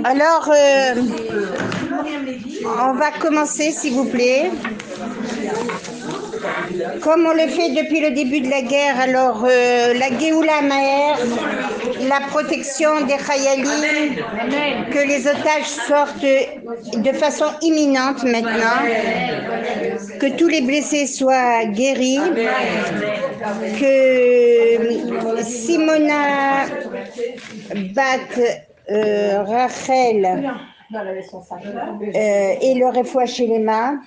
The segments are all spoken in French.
Alors, on va commencer, s'il vous plaît. Comme on le fait depuis le début de la guerre, alors la Géoula Maher, la protection des Chayalim, que les otages sortent de façon imminente maintenant, que tous les blessés soient guéris, que Simona Bat Rachel et le refoua chez les mains,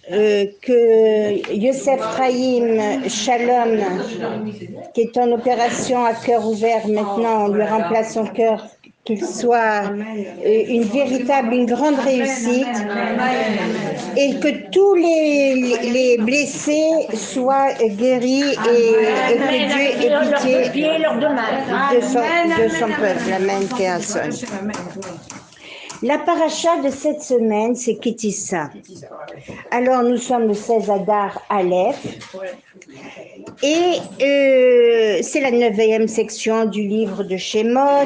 que Youssef Chaim Shalom, qui est en opération à cœur ouvert maintenant, on lui remplace son cœur, qu'il soit une grande réussite, et que tous les blessés soient guéris et que Dieu ait pitié de son peuple. Amen, Kéason. La paracha de cette semaine, c'est Kitissa. Alors, nous sommes le 16 Adar Aleph. Et c'est la 9e section du livre de Shemot.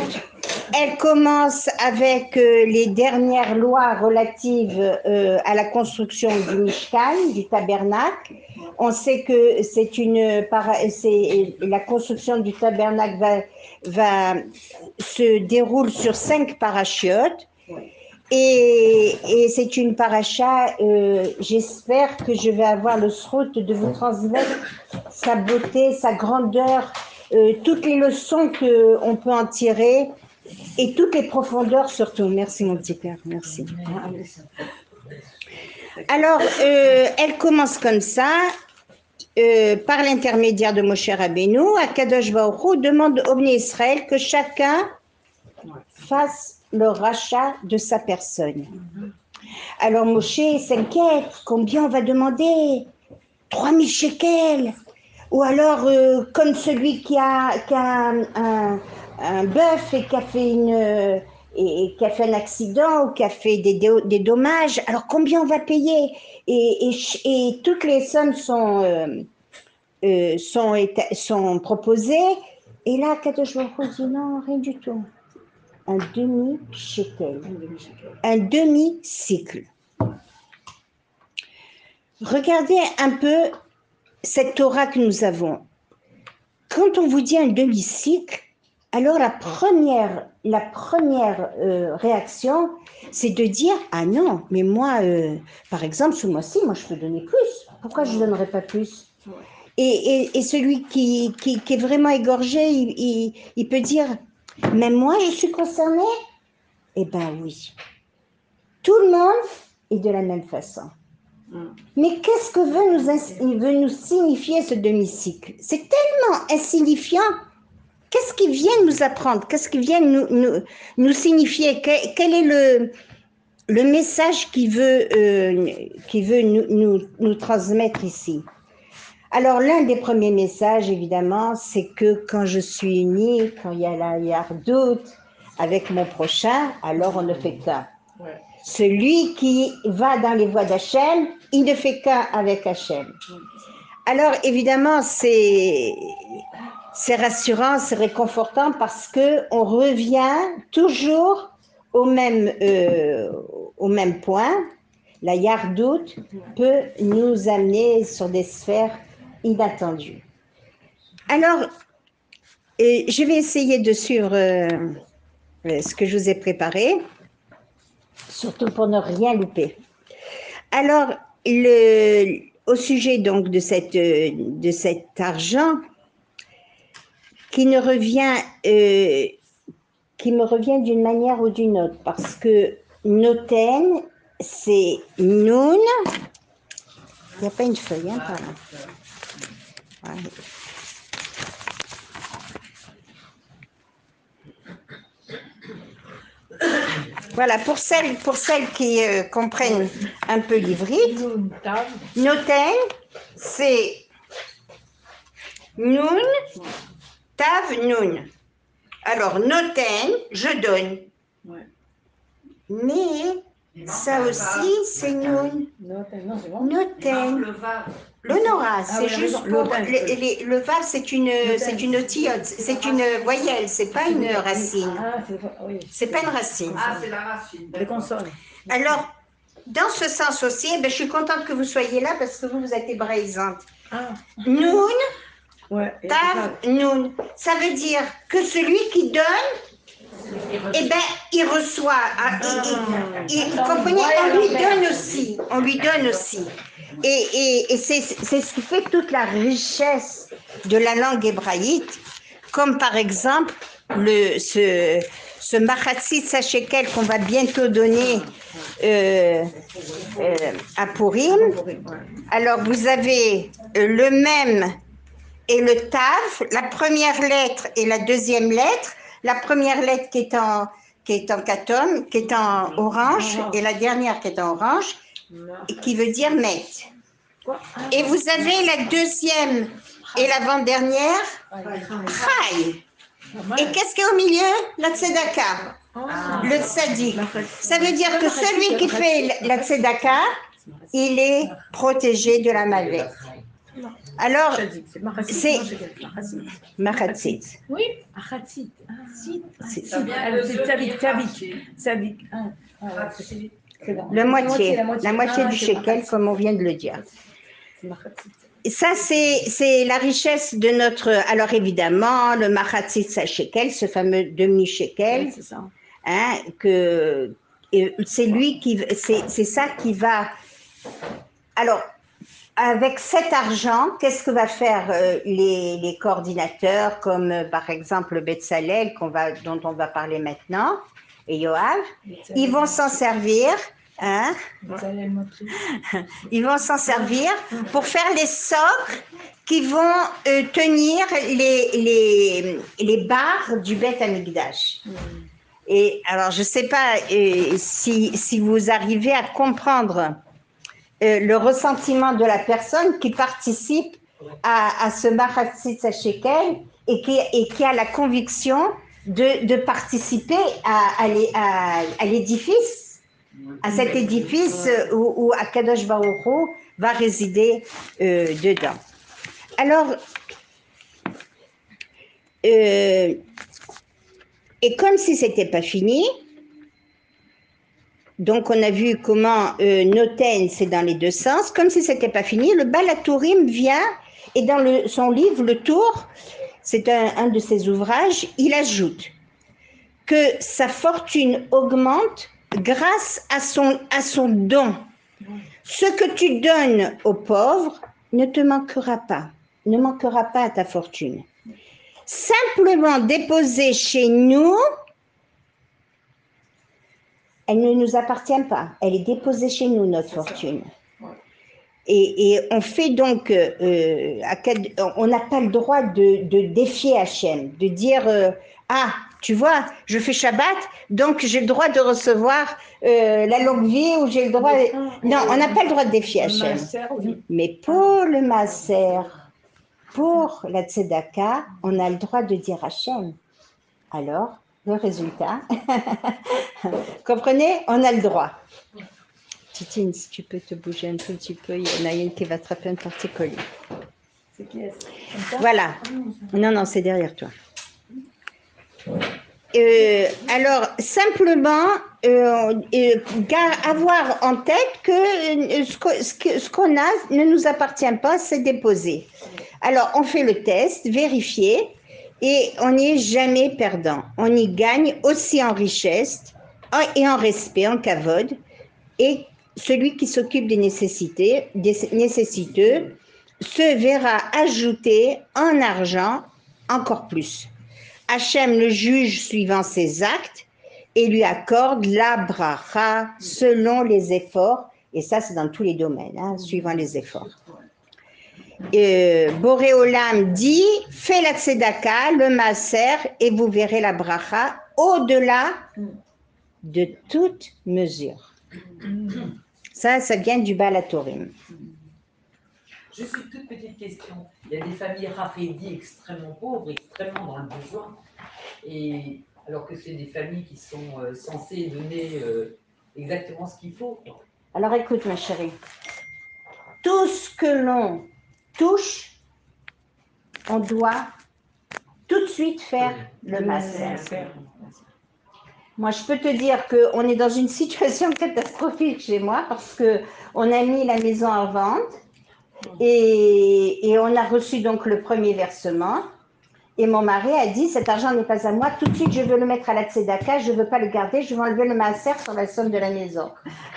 Elle commence avec les dernières lois relatives à la construction du Mishkan, du tabernacle. On sait que la construction du tabernacle se déroule sur 5 parachiotes. Et c'est une paracha, j'espère que je vais avoir le srout de vous transmettre sa beauté, sa grandeur, toutes les leçons qu'on peut en tirer et toutes les profondeurs surtout. Merci mon petit cœur, merci. Alors, elle commence comme ça, par l'intermédiaire de Moshe Rabbeinu, Akadosh Baruch Hu demande au Bnei Israël que chacun fasse le rachat de sa personne. Alors Moshe s'inquiète, combien on va demander? 3000 shekels. Ou alors, comme celui qui a un bœuf et qui a fait un accident ou qui a fait des dommages, alors combien on va payer? Et toutes les sommes sont proposées. Et là, Kadosh Baruch Hu dit non, rien du tout. Un demi-shekel, un demi-cycle. Regardez un peu cette Torah que nous avons. Quand on vous dit un demi-cycle, alors la première réaction, c'est de dire « Ah non, mais moi, par exemple, ce mois-ci, moi je peux donner plus. Pourquoi je ne donnerais pas plus ?» Et celui qui est vraiment égorgé, il peut dire « Même moi, je suis concerné ?» Eh bien oui, tout le monde est de la même façon. Mais qu'est-ce que veut nous signifier ce demi-cycle? C'est tellement insignifiant. Qu'est-ce qu'il vient nous apprendre? Qu'est-ce qu'il vient nous signifier? Quel est le message qu'il veut nous transmettre ici? Alors, l'un des premiers messages, évidemment, c'est que quand je suis unie, quand il y a la yardout avec mon prochain, alors on ne fait qu'un. Ouais. Celui qui va dans les voies d'Hachem, il ne fait qu'un avec Hachem. Alors, évidemment, c'est rassurant, c'est réconfortant parce qu'on revient toujours au même point. La yardout peut nous amener sur des sphères inattendues. Alors, je vais essayer de suivre ce que je vous ai préparé, surtout pour ne rien louper. Alors, au sujet donc de cet argent qui me revient d'une manière ou d'une autre, parce que noten, c'est noun. Il n'y a pas une feuille, hein, par là. Ouais. Voilà, pour celles qui comprennent un peu l'ivrite, noten, c'est noun, tav, noun. Alors, noten, je donne. Ouais. Mais Ça aussi, c'est Noun. Non, c'est bon. Noten. L'honorat, c'est juste pour... Le vav, c'est une otiote, c'est une voyelle, c'est pas une racine. C'est pas une racine. Ah, c'est la racine. Les consonnes. Alors, dans ce sens aussi, je suis contente que vous soyez là parce que vous êtes hébraïsante. Noun, tav, noun. Ça veut dire que celui qui donne, eh ben, il reçoit. Vous comprenez, on lui donne aussi. On lui donne aussi. Et c'est ce qui fait toute la richesse de la langue hébraïque, comme par exemple ce Machatzit Shekel qu'on va bientôt donner à Purim. Alors vous avez le même et le Tav, la première lettre et la deuxième lettre. La première lettre qui est en katom, qui est en orange, et la dernière qui est en orange, qui veut dire met. Et vous avez la deuxième et l'avant-dernière, chai. Et qu'est-ce qu'il y a au milieu? La tzedaka, le tzadik. Ça veut dire que celui qui fait la tzedaka, il est protégé de la mavet. Alors, c'est Machatzit. Oui, Machatzit. C'est Tzadik. la moitié du shekel, comme on vient de le dire. Ça, c'est la richesse de notre... Alors, évidemment, le Machatzit shekel, ce fameux demi-shekel, hein, c'est lui qui... C'est ça qui va... Alors, avec cet argent, qu'est-ce que va faire les coordinateurs, comme par exemple le Betzalel, dont on va parler maintenant, et Yoav? Ils vont s'en servir, hein? Ils vont s'en servir pour faire les socles qui vont tenir les barres du Beth Amikdash. Et alors, je ne sais pas si vous arrivez à comprendre le ressentiment de la personne qui participe à ce Machatzit Shekel et qui a la conviction de participer à l'édifice, à cet édifice où Akadosh Baruch Hu va résider dedans. Alors, et comme si ce n'était pas fini, donc, on a vu comment Noten, c'est dans les deux sens. Comme si ce n'était pas fini, le Baal HaTurim vient, et dans son livre, Le Tour, c'est un de ses ouvrages, il ajoute que sa fortune augmente grâce à son don. Ce que tu donnes aux pauvres ne te manquera pas, ne manquera pas à ta fortune. Simplement déposer chez nous, elle ne nous appartient pas. Elle est déposée chez nous, notre fortune. Et on fait donc, on n'a pas le droit de défier Hachem, de dire ah, tu vois, je fais Shabbat, donc j'ai le droit de recevoir la longue vie ou j'ai le droit. Non, on n'a pas le droit de défier Hachem. Mais pour le Maaser, pour la Tzedaka, on a le droit de dire Hachem. Alors, le résultat, comprenez, on a le droit. Titine, si tu peux te bouger un tout petit peu, il y en a une qui va attraper un torticolis. C'est qui est-ce? Voilà. Non, c'est derrière toi. Alors, simplement, avoir en tête que ce qu'on a ne nous appartient pas, c'est déposé. Alors, on fait le test, vérifier, et on n'y est jamais perdant. On y gagne aussi en richesse et en respect, en kavod, et celui qui s'occupe des nécessiteux se verra ajouter en argent encore plus. Hachem le juge suivant ses actes et lui accorde la bracha selon les efforts, et ça c'est dans tous les domaines, hein, suivant les efforts. Boré Olam dit, fais la tzedaka, le maaser, et vous verrez la bracha au-delà de toute mesure. Ça vient du Baal HaTurim. Juste une toute petite question. Il y a des familles rafraîchies extrêmement pauvres, extrêmement dans le besoin, et alors que c'est des familles qui sont censées donner exactement ce qu'il faut. Alors écoute ma chérie, tout ce que l'on touche, on doit tout de suite faire le maaser. Moi, je peux te dire qu'on est dans une situation catastrophique chez moi parce qu'on a mis la maison en vente et on a reçu donc le premier versement. Et mon mari a dit, cet argent n'est pas à moi, tout de suite je veux le mettre à la tzedaka, je ne veux pas le garder, je vais enlever le maaser sur la somme de la maison.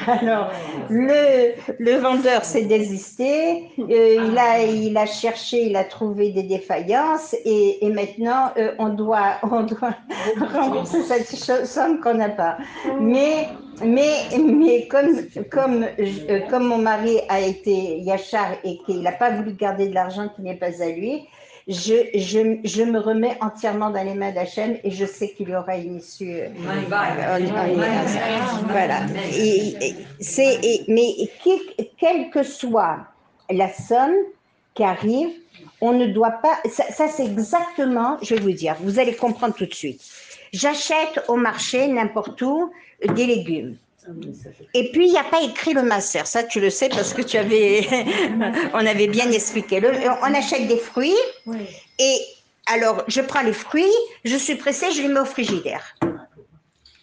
Alors, le vendeur s'est désisté, il a cherché, il a trouvé des défaillances et maintenant on doit rembourser cette somme qu'on n'a pas. Mais comme mon mari a été yachar et qu'il n'a pas voulu garder de l'argent qui n'est pas à lui, je me remets entièrement dans les mains d'Hachem et je sais qu'il y aura une issue. Voilà. Mais quelle que soit la somme qui arrive, on ne doit pas. Ça c'est exactement, je vais vous dire, vous allez comprendre tout de suite. J'achète au marché, n'importe où, des légumes. Et puis, il n'y a pas écrit le maaser. Ça, tu le sais parce que on avait bien expliqué. On achète des fruits. Et alors, je prends les fruits, je suis pressée, je les mets au frigidaire.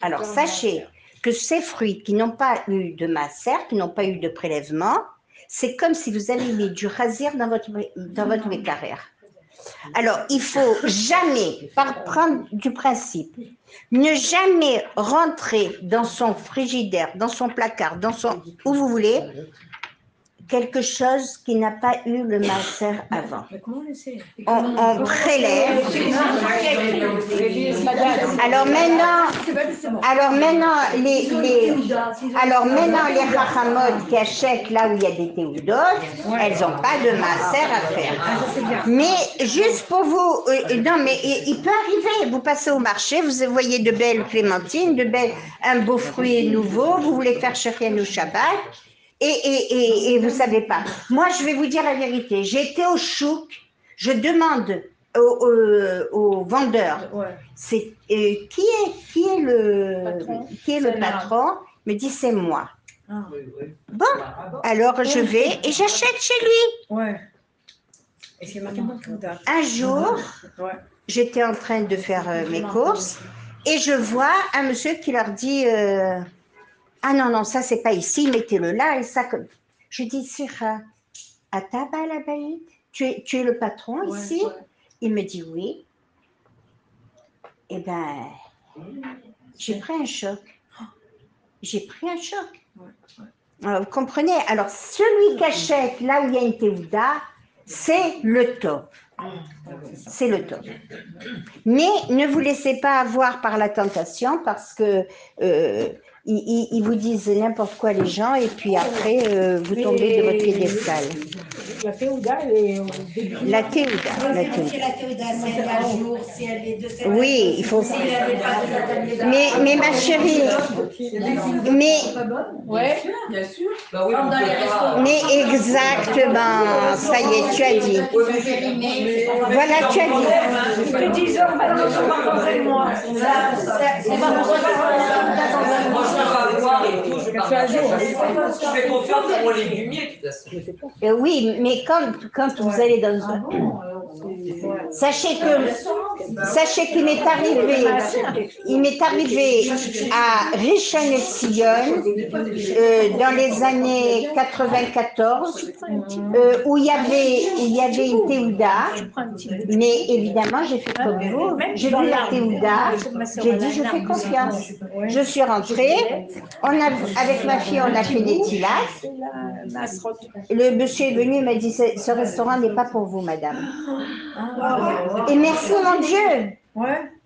Alors, sachez que ces fruits qui n'ont pas eu de maaser, qui n'ont pas eu de prélèvement, c'est comme si vous avez mis du rasir dans votre mécarrière. Alors, il faut jamais, par prendre du principe, ne jamais rentrer dans son frigidaire, dans son placard, où vous voulez, quelque chose qui n'a pas eu le maaser avant. On prélève. Alors maintenant, les rachamot qui achètent là où il y a des théoudotes, elles n'ont pas de maaser à faire. Mais juste pour vous, non, mais il peut arriver. Vous passez au marché, vous voyez de belles clémentines, un beau fruit nouveau, vous voulez faire shérian au Shabbat. Et vous savez pas. Moi, je vais vous dire la vérité. J'ai été au chouk, je demande au vendeur, c'est qui est le patron? Il me dit c'est moi. Bon, alors je vais et j'achète chez lui. Un jour, j'étais en train de faire mes courses et je vois un monsieur qui leur dit ah non, ça c'est pas ici, mettez-le là et ça. Je dis, Sira, à ta balabaïd, tu es le patron ici? Il me dit oui. Eh bien, j'ai pris un choc. Alors, vous comprenez? Alors, celui qui achète là où il y a une théouda, c'est le top. C'est le top. Mais ne vous laissez pas avoir par la tentation parce que ils vous disent n'importe quoi les gens et puis après vous tombez de votre piédestal. La théouda, elle est au début. La théouda. Si la théouda, si elle est à jour, si elle est de cette oui, il faut. Si elle n'est pas de Mais ma chérie, Ouais, Bien sûr. Bah oui, mais exactement, ça y est, tu as dit. Voilà, tu as dit. depuis 10 ans maintenant, je parle dans moi. Moi, je peux avoir et tout, je fais confiance à mon légumier, de toute façon. Oui, mais quand vous allez dans sachez qu'il m'est arrivé à Rishon LeZion dans les années 94 où il y avait une théouda, mais évidemment j'ai fait comme vous, j'ai vu la théouda, j'ai dit je fais confiance. Je suis rentrée, avec ma fille on a fait des tilas. Le monsieur est venu, il m'a dit ce restaurant n'est pas pour vous madame. Et merci mon Dieu.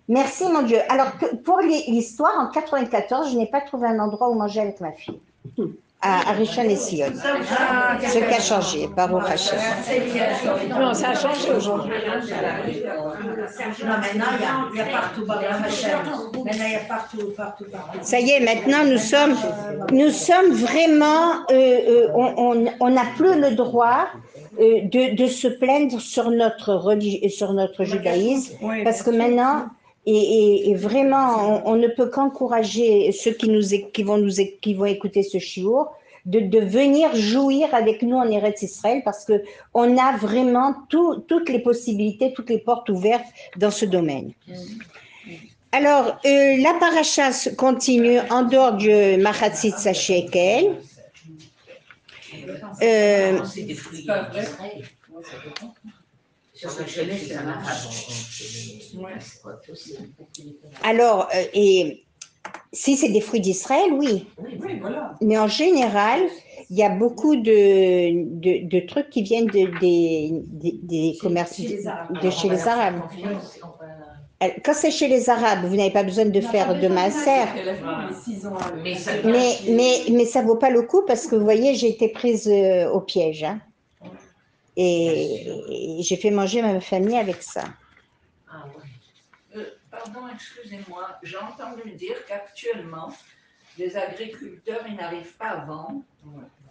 Merci mon Dieu. Alors pour l'histoire, en 94, je n'ai pas trouvé un endroit où manger avec ma fille. À Rishon LeZion. Ce qui a changé, Baruch Hashem. Non, ça a changé aujourd'hui. Non, maintenant, il y a partout, Baruch Hashem. Maintenant, il y a partout. Ça y est, maintenant, nous sommes vraiment, on n'a plus le droit de se plaindre sur notre judaïsme, parce que maintenant, Et vraiment, on ne peut qu'encourager ceux qui vont écouter ce chiour de venir jouir avec nous en Eretz Israël parce que on a vraiment toutes les possibilités, toutes les portes ouvertes dans ce domaine. Alors, la paracha continue en dehors du Machatzit Shekel. C'est des fruits d'Israël. Alors, et si c'est des fruits d'Israël, oui. Oui, voilà. Mais en général, il y a beaucoup de trucs qui viennent des commerces de chez les Arabes. Quand c'est chez les Arabes, vous n'avez pas besoin de faire de maaser. Mais ça vaut pas le coup parce que vous voyez, j'ai été prise au piège. Hein. Et j'ai fait manger ma famille avec ça. Ah, ouais. Pardon, excusez-moi, j'ai entendu dire qu'actuellement, les agriculteurs, ils n'arrivent pas à vendre.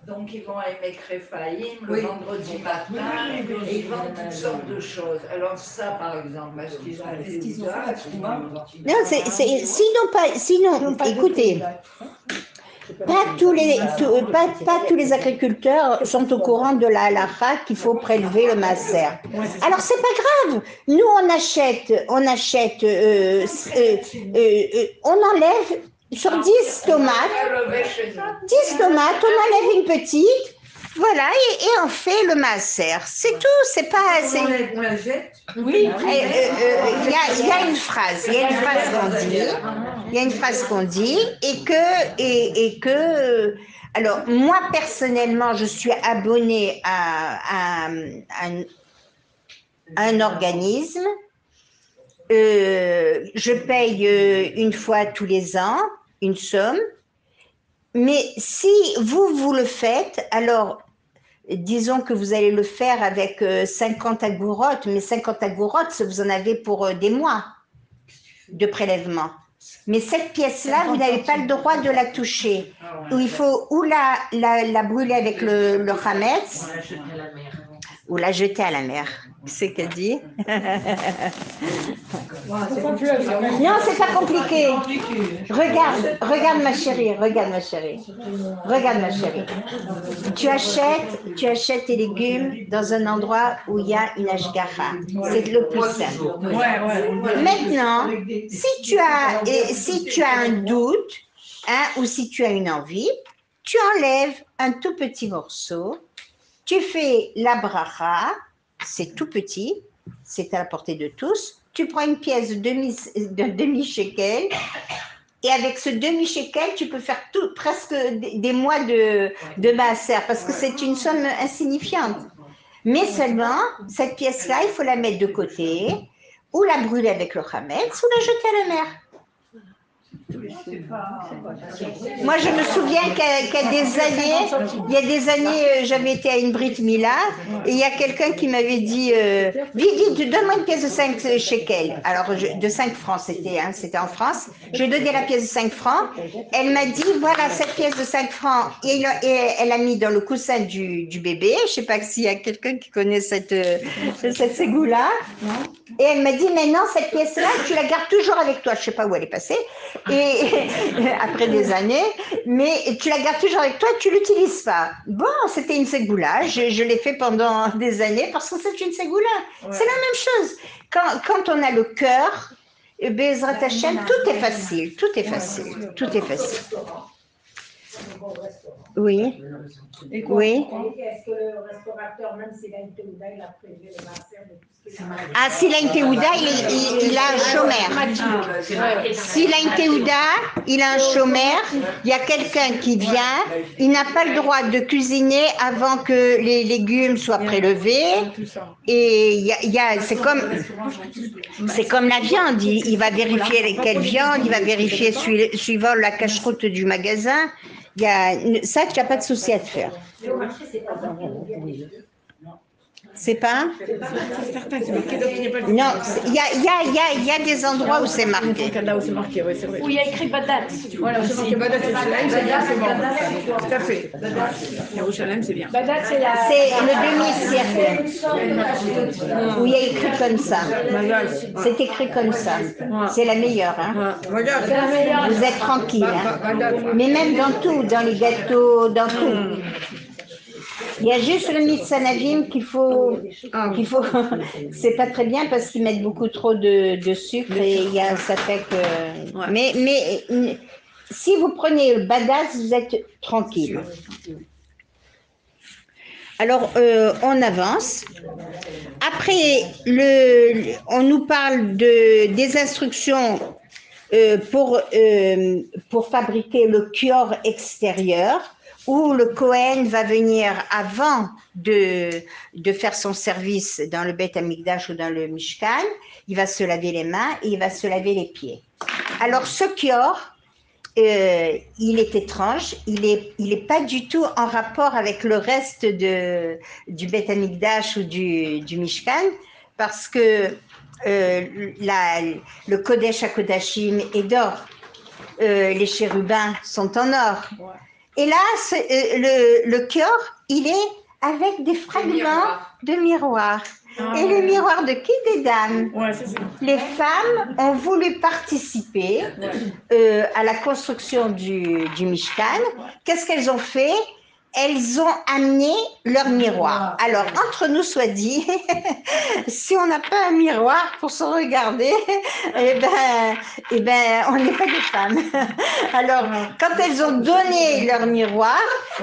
Donc, ils vont à Emek Rephaïm le vendredi matin et ils vendent toutes sortes de choses. Alors, ça, par exemple, est-ce qu'ils ont fait Ouda? Non, sinon, écoutez, pas tous les agriculteurs sont au courant de la halakha qu'il faut prélever le maaser. Alors, c'est pas grave. Nous, on enlève sur 10 tomates, on enlève une petite, voilà, et on fait le maaser. C'est tout, c'est pas... On la jette? Oui, il y a une phrase qu'on dit, et que, alors moi personnellement, je suis abonnée à un organisme, je paye une fois tous les ans une somme, mais si vous le faites, alors disons que vous allez le faire avec 50 agourottes, mais 50 agourottes, vous en avez pour des mois de prélèvement. Mais cette pièce-là, vous n'avez pas le droit de la toucher. Il faut ou la brûler avec le chametz, ou la jeter à la mer. C'est qu'elle dit. Non, c'est pas compliqué. Regarde ma chérie. Tu achètes tes légumes dans un endroit où il y a une ashgacha. C'est le plus simple. Maintenant, si tu as un doute, hein, ou si tu as une envie, tu enlèves un tout petit morceau, tu fais la bracha, c'est tout petit, c'est à la portée de tous. Tu prends une pièce de demi-shekel et avec ce demi-shekel, tu peux faire presque des mois de maaser parce que c'est une somme insignifiante. Mais seulement, cette pièce-là, il faut la mettre de côté ou la brûler avec le chametz ou la jeter à la mer. Moi, je me souviens qu'il y a des années, j'avais été à une Brit Mila et il y a quelqu'un qui m'avait dit Vite, donne-moi une pièce de 5 shekels. Alors, de 5 francs, c'était en France. Je lui ai donné la pièce de 5 francs. Elle m'a dit voilà, cette pièce de 5 francs. Et elle a mis dans le coussin du bébé. Je ne sais pas s'il y a quelqu'un qui connaît cette ségoula. Et elle m'a dit mais non, cette pièce-là, tu la gardes toujours avec toi. Je ne sais pas où elle est passée. Et après des années, mais tu la gardes toujours avec toi, tu l'utilises pas. Bon, c'était une ségoula, je l'ai fait pendant des années parce que c'est une ségoula. Ouais. C'est la même chose. Quand on a le cœur, Bezrat Hashem, tout est facile. Oui. Oui. Est-ce que le restaurateur, même s'il a une théouda, il a prélevé le maaser de tout ce qu'il a? Ah, s'il a une théouda, il a un chômeur. S'il a une théouda, il a un chômeur. Il y a quelqu'un qui vient. Il n'a pas le droit de cuisiner avant que les légumes soient prélevés. Et c'est comme la viande. Il va vérifier quelle viande. Il va vérifier suivant la cache-route du magasin. Ça, tu n'as pas de souci à te faire. C'est pas? C'est certain que c'est marqué, donc il n'y a pas de... Non, il y a des endroits où c'est marqué. Là où c'est marqué, oui, c'est vrai. Où il y a écrit Badat. Voilà, c'est marqué Badat Yerushalayim, c'est bien, c'est bon. Tout à fait. Yerushalayim, c'est bien. Badat, c'est la... C'est le demi-cercle où il y a écrit comme ça. C'est écrit comme ça. C'est la meilleure. Hein. Vous êtes tranquille. Hein. Mais même dans tout, dans les gâteaux, dans tout. Il y a juste le mitsanavim qu'il faut, c'est pas très bien parce qu'ils mettent beaucoup trop de sucre et ça fait que. Mais si vous prenez le badass, vous êtes tranquille. Alors on avance. Après on nous parle des instructions pour fabriquer le kior extérieur, où le Kohen va venir avant de faire son service dans le Beth Amikdash ou dans le Mishkan. Il va se laver les mains et il va se laver les pieds. Alors ce kior, il est étrange, il est pas du tout en rapport avec le reste du Beth Amikdash ou du Mishkan, parce que le Kodesh HaKodashim est d'or, les chérubins sont en or. Et là, le kior, il est avec des fragments de miroirs. Et les miroirs de qui? Des dames. Les femmes ont voulu participer à la construction du Mishkan. Qu'est-ce qu'elles ont fait? Elles ont amené leur miroir. Alors, entre nous soit dit, si on n'a pas un miroir pour se regarder, eh ben, on n'est pas des femmes. Alors, quand elles ont donné leur miroir,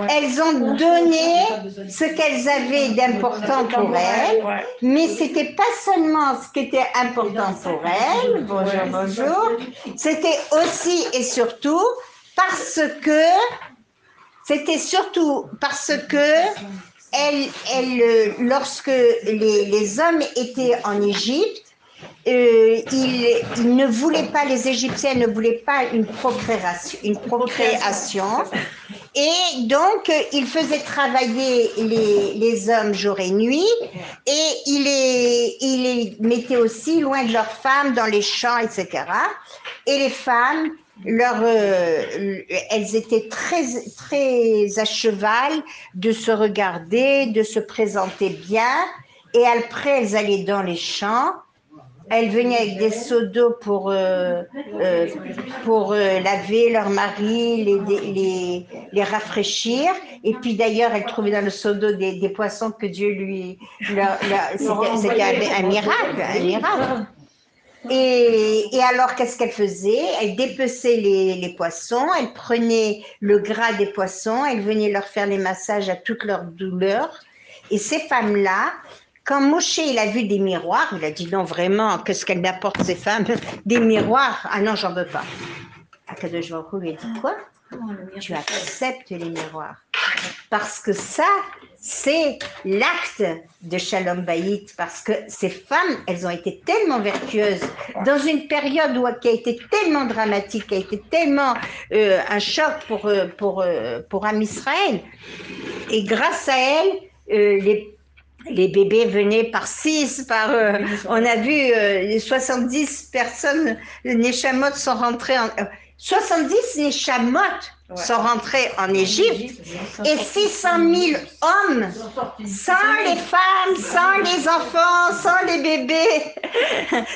elles ont donné ce qu'elles avaient d'important pour elles, mais c'était pas seulement ce qui était important pour elles, bonjour, c'était aussi et surtout parce que lorsque les hommes étaient en Égypte, ils ne voulaient pas, les Égyptiens ne voulaient pas une procréation, et donc ils faisaient travailler les hommes jour et nuit, et ils les mettaient aussi loin de leurs femmes, dans les champs, etc. Et les femmes, elles étaient très, très à cheval de se regarder, de se présenter bien, et après elles allaient dans les champs. Elles venaient avec des seaux d'eau pour laver leur mari, les rafraîchir. Et puis d'ailleurs, elles trouvaient dans le seau d'eau des poissons que Dieu c'était un miracle. Et alors, qu'est-ce qu'elle faisait? Elle dépeçait les poissons, elle prenait le gras des poissons, elle venait leur faire les massages à toutes leurs douleurs. Et ces femmes-là, quand Moshe il a vu des miroirs, il a dit non, vraiment, qu'est-ce qu'elles m'apportent ces femmes? Des miroirs? Ah non, j'en veux pas. Akadosh Baruch Hu lui a dit quoi? Tu acceptes les miroirs. Parce que ça, c'est l'acte de Shalom Bayit, parce que ces femmes, elles ont été tellement vertueuses dans une période qui a été tellement dramatique, qui a été tellement un choc pour Am Israël. Et grâce à elles, les bébés venaient par 6, on a vu 70 personnes, les Neshamot sont rentrés 70 Neshamot sont rentrés en Égypte et 600 000 hommes, sans les femmes, sans les enfants, sans les bébés,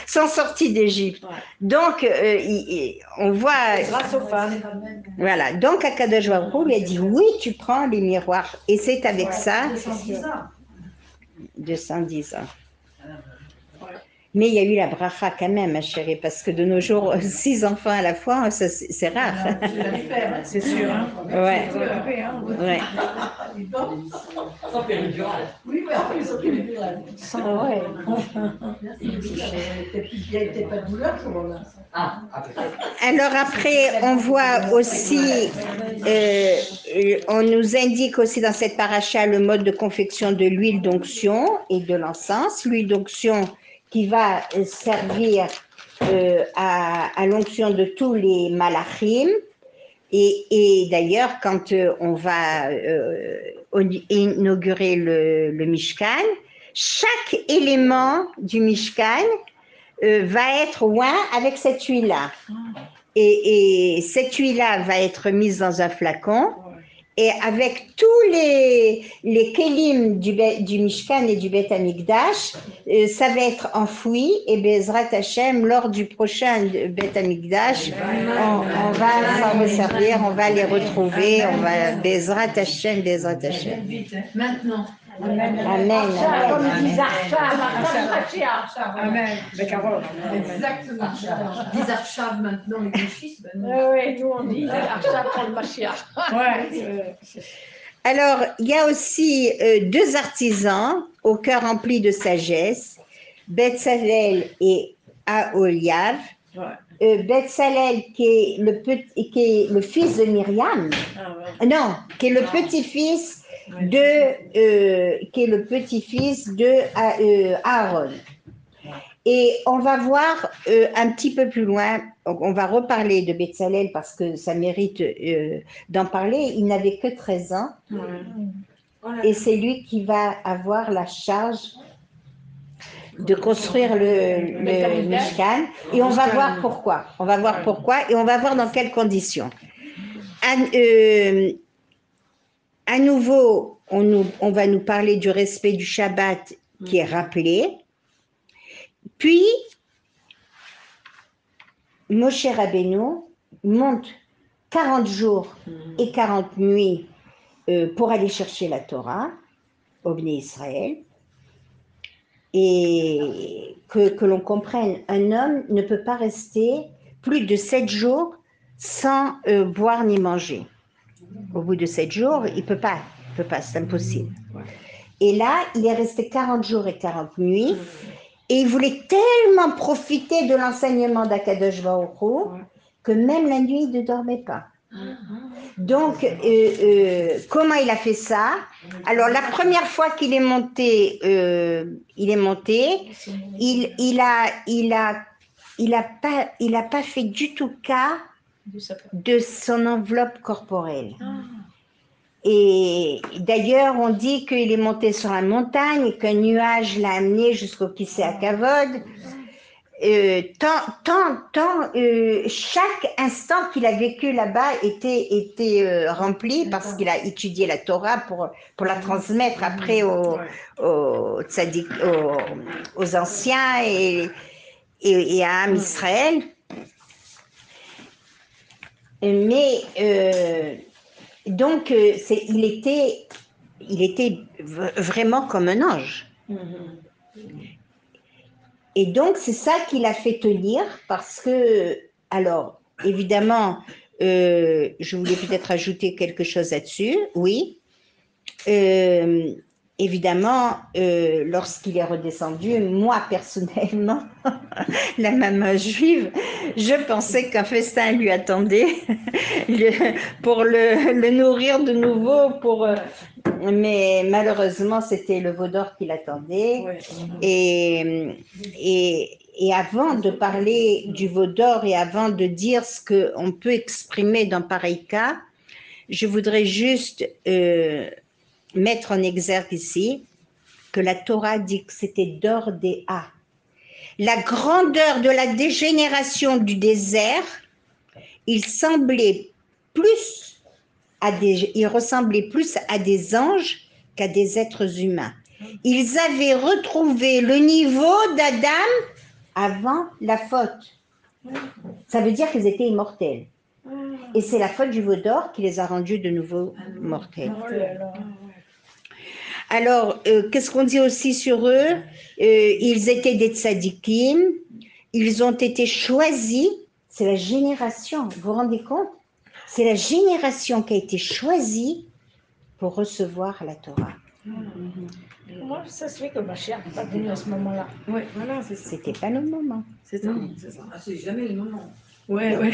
sont sortis d'Égypte. Donc, on voit... Grâce aux femmes. Voilà, donc Akadosh Baruch Hu lui a dit, oui, tu prends les miroirs. Et c'est avec ça... 210 ans. Mais il y a eu la bracha quand même, ma chérie, parce que de nos jours, 6 enfants à la fois, c'est rare. C'est sûr. Hein. Ouais. Ouais. Sans péridurale. Oui, mais en plus, aucune péridurale. Ouais. Il n'y avait pas de douleur, ce moment-là. Ah, peut-être. Alors après, on voit aussi, on nous indique aussi dans cette paracha le mode de confection de l'huile d'onction et de l'encens. L'huile d'onction qui va servir à l'onction de tous les malachim. Et d'ailleurs, quand on va inaugurer le Mishkan, chaque élément du Mishkan va être oint avec cette huile-là. Et cette huile-là va être mise dans un flacon. Et avec tous les kelim du Mishkan et du Beth Amikdash, ça va être enfoui. Et Bezrat Hashem, lors du prochain Beth Amikdash, on va s'en resservir, on va les retrouver. On va Bezrat Hashem, Bezrat Hashem. Maintenant. Amen. Comme ils disent Amen. Avec Carole. Exactement. Des archaves maintenant, les gauchistes. Oui, nous on dit Archav pour le Mashiach. Ouais. Alors, il y a aussi deux artisans au cœur rempli de sagesse, Betzalel et Aholiav. Betzalel qui est le fils de Myriam, non, qui est le petit-fils de Aaron. Et on va voir un petit peu plus loin, on va reparler de Betzalel parce que ça mérite d'en parler. Il n'avait que 13 ans et c'est lui qui va avoir la charge de construire le Mishkan. Et on va voir pourquoi. On va voir pourquoi et on va voir dans quelles conditions. À nouveau, on va nous parler du respect du Shabbat qui est rappelé. Puis, Moshe Rabbeinu monte 40 jours et 40 nuits pour aller chercher la Torah au Bnei Israël. Et que l'on comprenne, un homme ne peut pas rester plus de 7 jours sans boire ni manger. Au bout de 7 jours, il peut pas, c'est impossible. Et là, il est resté 40 jours et 40 nuits. Et il voulait tellement profiter de l'enseignement d'Akadosh Baruch Hu que même la nuit, il ne dormait pas. Donc, comment il a fait ça? Alors, la première fois qu'il est monté, il a pas fait du tout cas de son enveloppe corporelle. Et d'ailleurs, on dit qu'il est monté sur la montagne et qu'un nuage l'a amené jusqu'au Kisei HaKavod. Chaque instant qu'il a vécu là-bas était rempli parce qu'il a étudié la Torah pour la transmettre après aux anciens et à Am Israël. Mais donc, il était vraiment comme un ange. Et donc, c'est ça qui l'a fait tenir parce que, alors, évidemment, je voulais peut-être ajouter quelque chose là-dessus, oui. Évidemment, lorsqu'il est redescendu, moi personnellement, la maman juive, je pensais qu'un festin lui attendait pour le nourrir de nouveau, mais malheureusement, c'était le veau d'or qui l'attendait. Et avant de parler du veau d'or et avant de dire ce qu'on peut exprimer dans pareil cas, je voudrais juste mettre en exergue ici que la Torah dit que c'était d'or des A. La grandeur de la dégénération du désert, il ressemblait plus à des anges qu'à des êtres humains. Ils avaient retrouvé le niveau d'Adam avant la faute. Ça veut dire qu'ils étaient immortels. Et c'est la faute du veau d'or qui les a rendus de nouveau mortels. Alors, qu'est-ce qu'on dit aussi sur eux? Ils étaient des tzadikim, ils ont été choisis, c'est la génération, vous vous rendez compte? C'est la génération qui a été choisie pour recevoir la Torah. Moi, ça se fait que Mashiach n'est pas venu à ce moment-là. Oui, voilà, c'est ça. C'était pas le moment. C'est ça, c'est ça. Ah, c'est jamais le moment. Ouais. Ne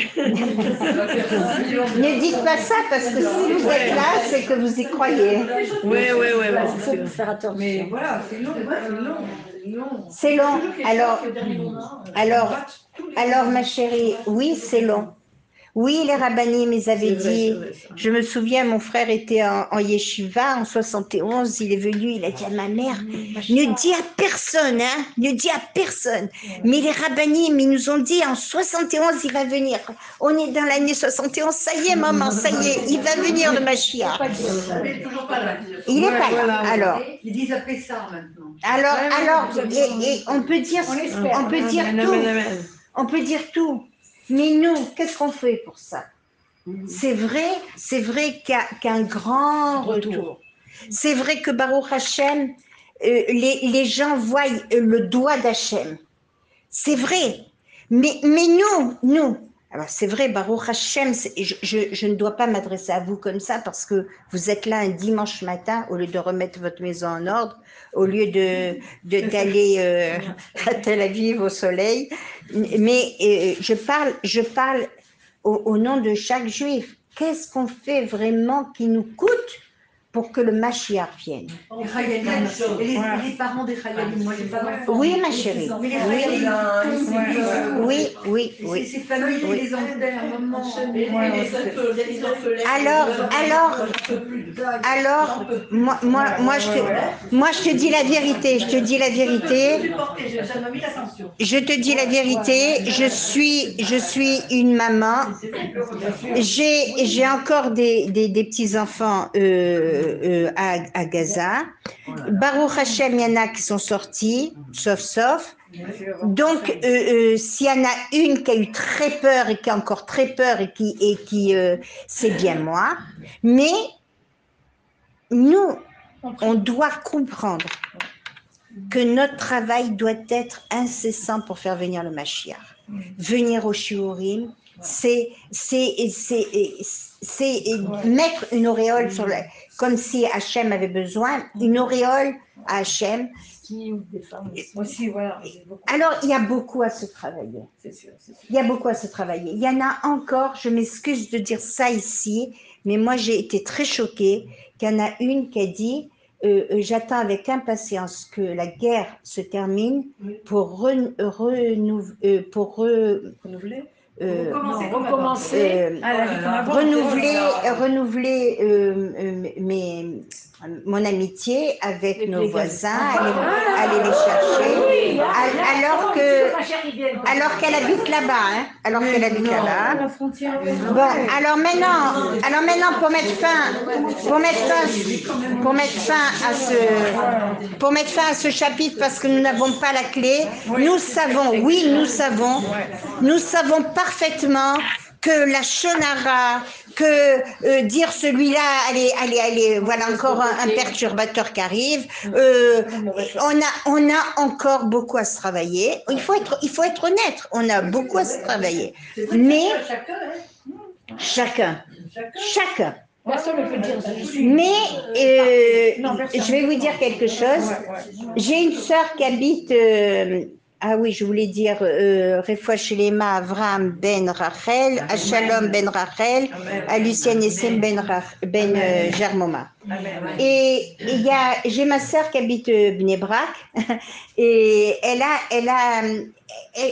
dites pas ça parce que si vous êtes là, c'est que vous y croyez. Ouais, Il faut faire attention. Mais voilà, c'est long. C'est long. Alors, ma chérie, oui, c'est long. Oui, les rabbinim, ils avaient C'est vrai, dit, c'est vrai, ça. je me souviens, mon frère était en yeshiva en 71, il est venu, il a dit à ma mère, ne dis à personne, hein, ne dis à personne. Mais les rabbinim, ils nous ont dit, en 71, il va venir. On est dans l'année 71, ça y est, maman, ça y est, il va venir le Mashiach. Il n'est toujours pas là. Il n'est Ouais, pas là. voilà. Alors, Ils disent après ça maintenant. alors, et on peut dire, on peut dire Amen, tout. amen, amen. On peut dire tout, mais nous, qu'est-ce qu'on fait pour ça? C'est vrai qu'il y a un grand retour. C'est vrai que Baruch Hashem, les gens voient le doigt d'Hachem. C'est vrai. Mais nous, alors c'est vrai, Baruch Hashem, je ne dois pas m'adresser à vous comme ça parce que vous êtes là un dimanche matin au lieu de remettre votre maison en ordre, au lieu d'aller à Tel Aviv au soleil. Mais je parle au nom de chaque juif. Qu'est-ce qu'on fait vraiment qui nous coûte pour que le Mashiach vienne? Les Chayalim, les parents des Chayalim, moi j'ai pas d'enfants. Oui, ma chérie. Mais les Chayalim, Oui. ces familles qui les enterrent, maman. Alors, moi, je te dis la vérité. Je te dis la vérité. Je te dis la vérité. Je suis une maman. J'ai encore des petits enfants à Gaza. Baruch Hashem, il y en a qui sont sortis, sauf. Donc, s'il y en a une qui a eu très peur et qui a encore très peur et qui c'est bien moi. Mais nous, on doit comprendre que notre travail doit être incessant pour faire venir le Mashiach. Venir au Shiurim, c'est mettre une auréole sur le, comme si Hachem avait besoin, une auréole à Hachem. Aussi, voilà. Alors, il y a beaucoup à se travailler. C'est sûr. Il y a beaucoup à se travailler. Il y en a encore, je m'excuse de dire ça ici, mais moi j'ai été très choquée qu'il y en a une qui a dit j'attends avec impatience que la guerre se termine pour renouveler mon amitié avec nos voisins, aller les chercher, alors qu'elle habite là-bas, hein, Bon, alors maintenant, pour mettre fin à ce chapitre, parce que nous n'avons pas la clé, nous savons parfaitement que la shonara, que dire celui-là, allez, voilà encore un perturbateur qui arrive. On a encore beaucoup à se travailler. Il faut être honnête. On a beaucoup à se travailler. Mais chacun. Personne ne peut dire Mais je vais vous dire quelque chose. J'ai une sœur qui habite. Ah oui, je voulais dire Refoua Shelema Avraham ben Rachel, à Shalom ben Rachel, à Lucienne Essem ben Germoma. Et j'ai ma sœur qui habite Bnei Brak, et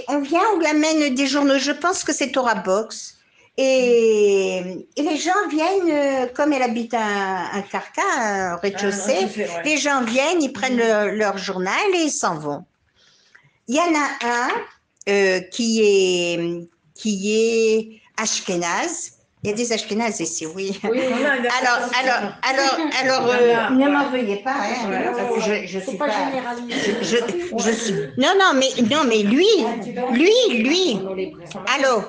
on l'amène des journaux, je pense que c'est Torah Box. Et les gens viennent, comme elle habite un carca, un rez-de-chaussée, les gens viennent, ils prennent leur journal et ils s'en vont. Il y en a un qui est Ashkenaz. Il y a des Ashkenazes ici, oui. Alors, ne m'en veuillez pas. Hein, je suis pas. Non, mais lui. Allô,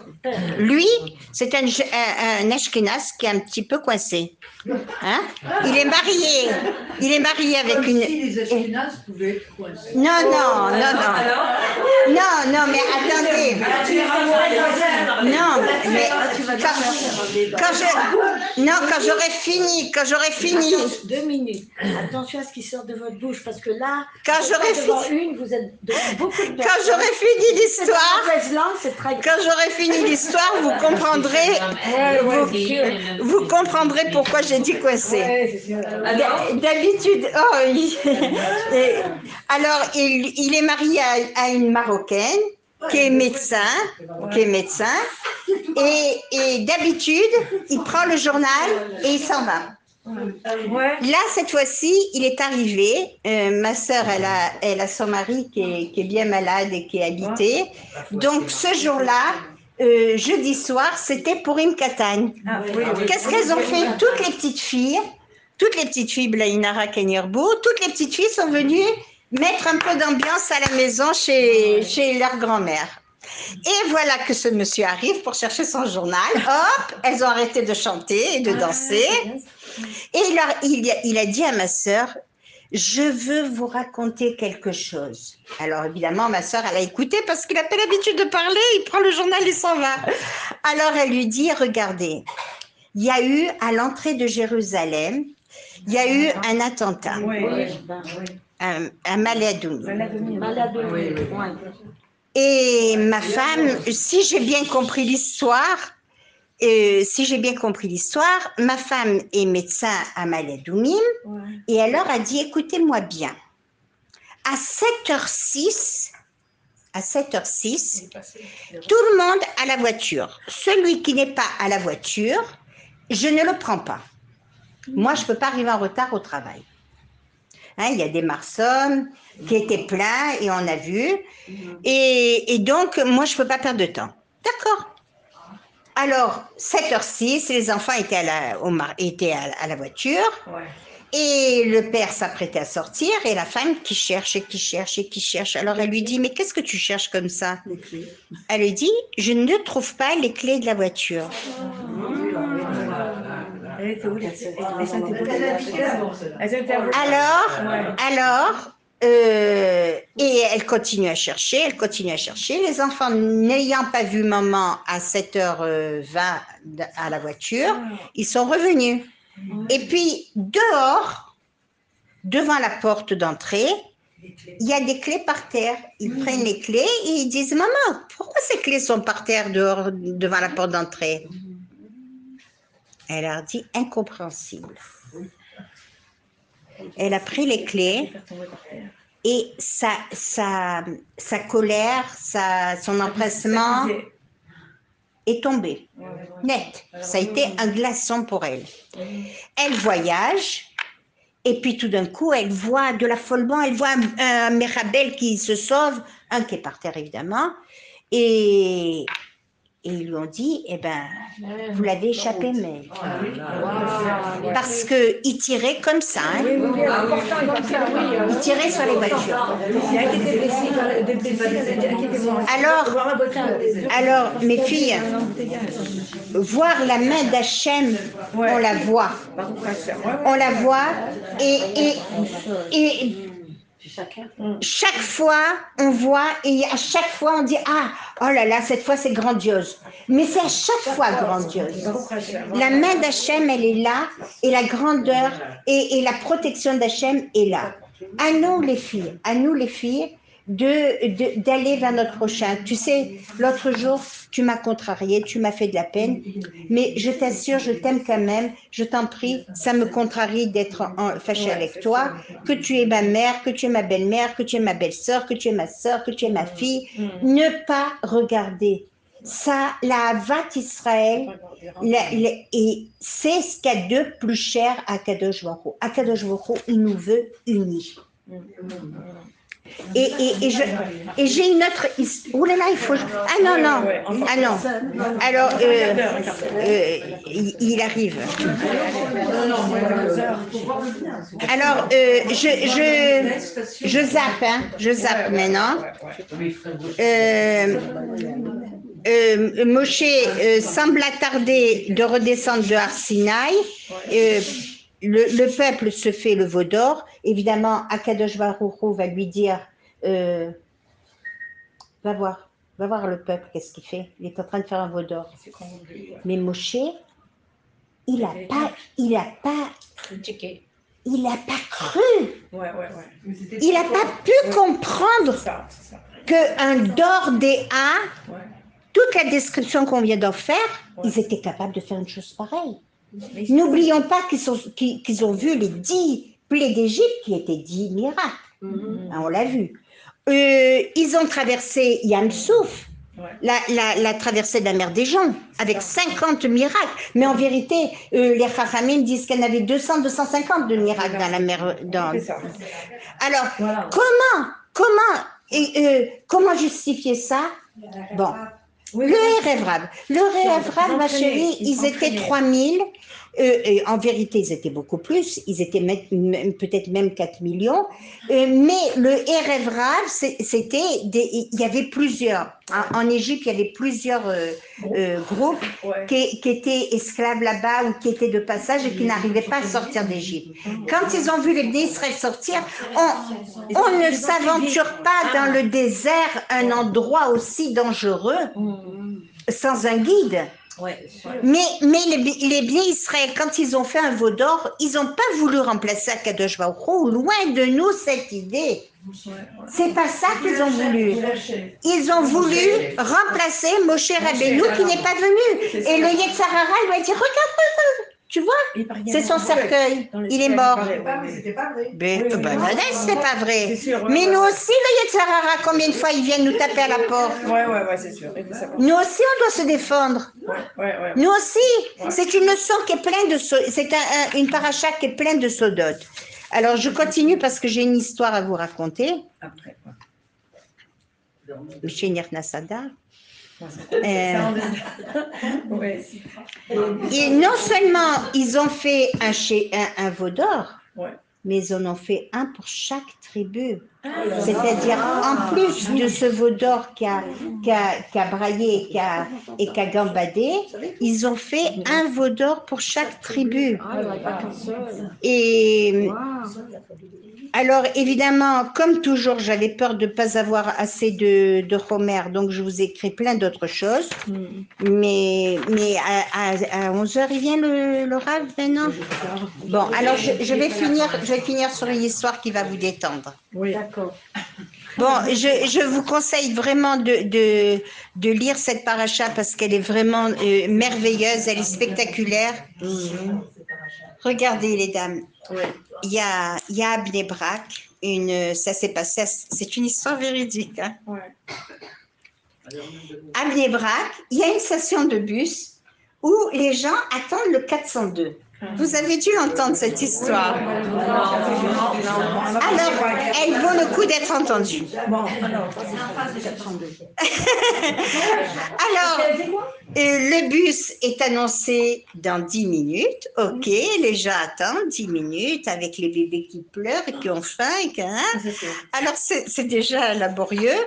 lui, c'est un Ashkenaz qui est un petit peu coincé. Hein? Il est marié avec une. Les Ashkénazes pouvaient être coincés. Non, mais attendez. Non, mais quand j'aurai fini. 2 minutes. Attention à ce qui sort de votre bouche, parce que là, Quand j'aurai fini. vous êtes devant beaucoup de Quand j'aurai fini l'histoire. c'est très Quand j'aurai fini l'histoire, vous comprendrez pourquoi j'ai dit coincé. D'habitude, alors il est marié à une Marocaine qui est médecin, Et d'habitude, il prend le journal et il s'en va. Là, cette fois-ci, il est arrivé. Ma sœur, elle a son mari qui est bien malade et qui est habité. Donc, ce jour-là, jeudi soir, c'était pour une catagne. Qu'est-ce qu'elles ont fait? Toutes les petites filles, Blainara Kenyerbo, toutes les petites filles sont venues mettre un peu d'ambiance à la maison chez leur grand-mère. Et voilà que ce monsieur arrive pour chercher son journal. Hop, elles ont arrêté de chanter et de danser. Et il a dit à ma sœur, je veux vous raconter quelque chose. Alors évidemment, ma sœur, elle a écouté parce qu'il n'a pas l'habitude de parler, il prend le journal et s'en va. Alors elle lui dit, regardez, il y a eu à l'entrée de Jérusalem, il y a eu un attentat, un Maladoumi. Et ma femme, si j'ai bien compris l'histoire, ma femme est médecin à Maladoumim, et elle leur a dit, écoutez-moi bien, à 7h06, tout le monde a la voiture. Celui qui n'est pas à la voiture, je ne le prends pas. Moi, je ne peux pas arriver en retard au travail. Hein, il y a des Marsommes qui étaient pleins et on a vu. Et donc, moi, je ne peux pas perdre de temps. D'accord. Alors, 7h06, les enfants étaient à la voiture. Et le père s'apprêtait à sortir et la femme qui cherche. Alors, elle lui dit, mais qu'est-ce que tu cherches comme ça? Elle lui dit, je ne trouve pas les clés de la voiture. Alors, et elle continue à chercher. Les enfants, n'ayant pas vu maman à 7h20 à la voiture, ils sont revenus. Et puis, dehors, devant la porte d'entrée, il y a des clés par terre. Ils prennent les clés et ils disent, maman, pourquoi ces clés sont par terre dehors, devant la porte d'entrée? Elle leur dit, incompréhensible. Elle a pris les clés et sa colère, son empressement est tombé. Net. Ça a été un glaçon pour elle. Elle voyage et puis tout d'un coup, elle voit de l'affolement, elle voit un Mirabel qui se sauve, un qui est par terre évidemment, et ils lui ont dit, eh ben, vous l'avez échappé, mais... Parce qu'il tirait comme ça, hein. Il tirait sur les voitures. Alors, mes filles, voir la main d'Hachem, on la voit. Et chaque fois, on voit et à chaque fois, on dit « Ah, oh là là, cette fois, c'est grandiose. » Mais c'est à chaque fois grandiose. La main d'Hachem, elle est là et la grandeur et la protection d'Hachem est là. À nous, les filles, d'aller vers notre prochain. Tu sais, l'autre jour, tu m'as contrarié, tu m'as fait de la peine, mais je t'assure, je t'aime quand même, je t'en prie, ça me contrarie d'être fâchée avec toi, que tu es ma mère, que tu es ma belle-mère, que tu es ma belle-sœur, que tu es ma sœur, que tu es ma fille. Ne pas regarder. Ça, la Havat Israël, et c'est ce qu'il y a de plus cher à Kadosh Baruch Hu. Kadosh Baruch Hu, il nous veut unis. Et j'ai une autre histoire. Oh là là, il faut. Ah non. Alors, il arrive. Alors, je zappe maintenant. Moshe semble attarder de redescendre de Har Sinaï. Le peuple se fait le veau d'or. Évidemment, Akadosh Baruch Hu va lui dire va voir le peuple, qu'est-ce qu'il fait? Il est en train de faire un veau d'or. Mais Moshe, il n'a pas cru. Il n'a pas pu comprendre qu'un Dordéa, toute la description qu'on vient d'en faire, ils étaient capables de faire une chose pareille. N'oublions pas qu'ils ont vu les 10 plaies d'Égypte qui étaient 10 miracles. On l'a vu. Ils ont traversé Yam Souf la traversée de la mer des gens, avec 50 miracles. Mais en vérité, les Chachamim disent qu'elle avait 200-250 de miracles dans la mer. Alors, comment justifier ça? Bon, le Erev Rav. Le Erev Rav, ma chérie, ils étaient 3000. En vérité, ils étaient beaucoup plus. Ils étaient peut-être même 4 millions. Mais le Erev Rav, il y avait plusieurs. En Égypte, il y avait plusieurs groupes qui étaient esclaves là-bas ou qui étaient de passage et qui n'arrivaient pas à sortir d'Égypte. Quand ils ont vu les Bnei Israël sortir, on ne s'aventure pas dans le désert, un endroit aussi dangereux, sans un guide. Mais les Bnei Israël, quand ils ont fait un veau d'or, ils n'ont pas voulu remplacer Akadosh Baruch Hu. Loin de nous cette idée. C'est pas ça qu'ils ont voulu. Ils ont voulu remplacer Moshe Rabbeinu qui n'est pas venu. Et le Yetzer Hara lui a dit, regarde, tu vois, c'est son cercueil, il est mort. C'était pas vrai. C'est pas vrai. Mais nous aussi, le Yetzer Hara, combien de fois ils viennent nous taper à la porte? Ouais, c'est sûr. Nous aussi, on doit se défendre. Nous aussi. C'est une leçon qui est pleine de... C'est une paracha qui est pleine de sodotes. Alors, je continue parce que j'ai une histoire à vous raconter. Après, Chez Nirnasada. Et non seulement ils ont fait un veau d'or, mais ils en ont fait un pour chaque tribu. C'est-à-dire, en plus de ce veau d'or qui a braillé et qui a gambadé, ils ont fait un veau d'or pour chaque tribu. Et alors, évidemment, comme toujours, j'avais peur de ne pas avoir assez de Homer, donc je vous ai écrit plein d'autres choses. Mais à 11h, il vient le Rav maintenant. Bon, alors je vais finir sur une histoire qui va vous détendre. Oui. D'accord. Bon, je vous conseille vraiment de lire cette paracha parce qu'elle est vraiment merveilleuse, elle est spectaculaire. Regardez les dames, il y a à Bnei Brak, ça s'est passé, c'est une histoire véridique. Hein. À Bnei Brak, il y a une station de bus où les gens attendent le 402. Vous avez dû entendre cette histoire. Alors, elle vaut le coup d'être entendue. Alors, le bus est annoncé dans 10 minutes. OK, les gens attendent 10 minutes avec les bébés qui pleurent et qui ont faim. Alors, c'est déjà laborieux.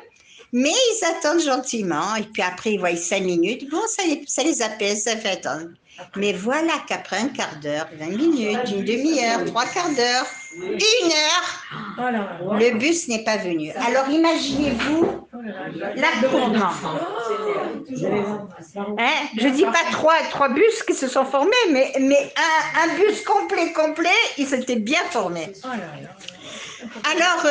Mais ils attendent gentiment. Et puis après, ils voient 5 minutes. Bon, ça les apaise, ça fait attendre. Mais voilà qu'après un quart d'heure, 20 minutes, une demi-heure, 3 quarts d'heure, 1 heure, le bus n'est pas venu. Alors imaginez-vous l'accouplement. Hein? Je ne dis pas trois bus qui se sont formés, mais un bus complet, il s'était bien formé. Alors,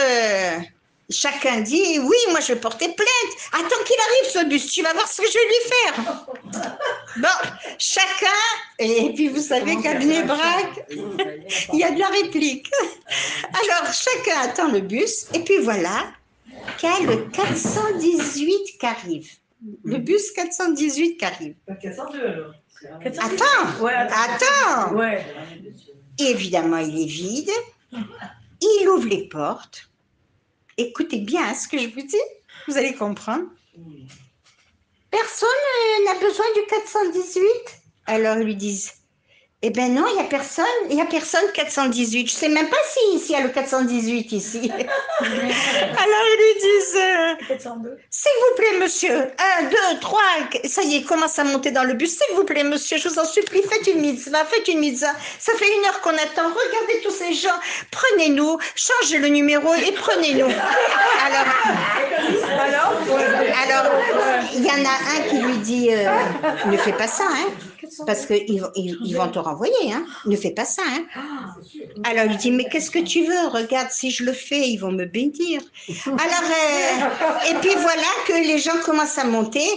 chacun dit, oui, moi je vais porter plainte. Attends qu'il arrive ce bus, tu vas voir ce que je vais lui faire. Bon, chacun, et puis vous savez qu'à Bnei Brak, il y a de la réplique. Alors, chacun attend le bus, et puis voilà, qu'il y a le 418 qui arrive. Le bus 418 qui arrive. 402 alors. Attends. Et évidemment, il est vide. Il ouvre les portes. Écoutez bien ce que je vous dis, vous allez comprendre. Personne n'a besoin du 418. Alors ils lui disent, eh bien non, il n'y a personne 418. Je ne sais même pas s'il y a le 418 ici. Alors ils lui disent, s'il vous plaît monsieur, 1, 2, 3, ça y est, il commence à monter dans le bus. S'il vous plaît monsieur, je vous en supplie, faites une mitzvah. Ça fait 1 heure qu'on attend, regardez tous ces gens, prenez-nous, changez le numéro et prenez-nous. Alors, il y en a un qui lui dit, ne fais pas ça, hein, parce qu'ils vont te renvoyer, hein, ne fais pas ça. Hein. Alors il dit, mais qu'est-ce que tu veux, regarde, si je le fais, ils vont me bénir. Alors, et puis voilà que les gens commencent à monter.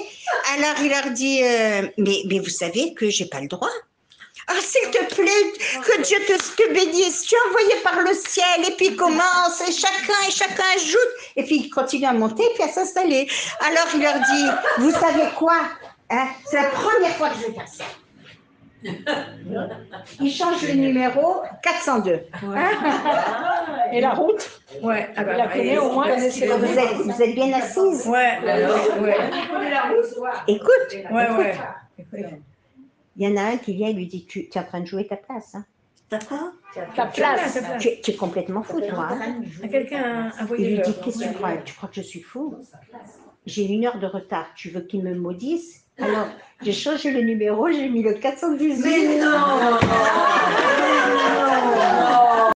Alors il leur dit, mais vous savez que j'ai pas le droit. Ah, s'il te plaît, que Dieu te bénisse. Tu es envoyé par le ciel. Et puis il commence, et chacun ajoute. Et puis il continue à monter, puis à s'installer. Alors il leur dit, vous savez quoi, hein, c'est la première fois que je vais faire ça. Il change le numéro 402. Et la route? Ouais. Ah bah, La connaît au moins. Vous êtes bien assise? Ouais. Ouais. Écoute, Ouais. il y en a un qui vient et lui dit, tu es en train de jouer ta place. Hein. D'accord. Ta place. Tu es complètement fou, toi. Hein. Quelqu'un, un Il lui voyageur. dit, qu'est-ce que tu crois? Tu crois que je suis fou? J'ai 1 heure de retard. Tu veux qu'il me maudisse? Alors, j'ai changé le numéro, j'ai mis le 418. Mais non!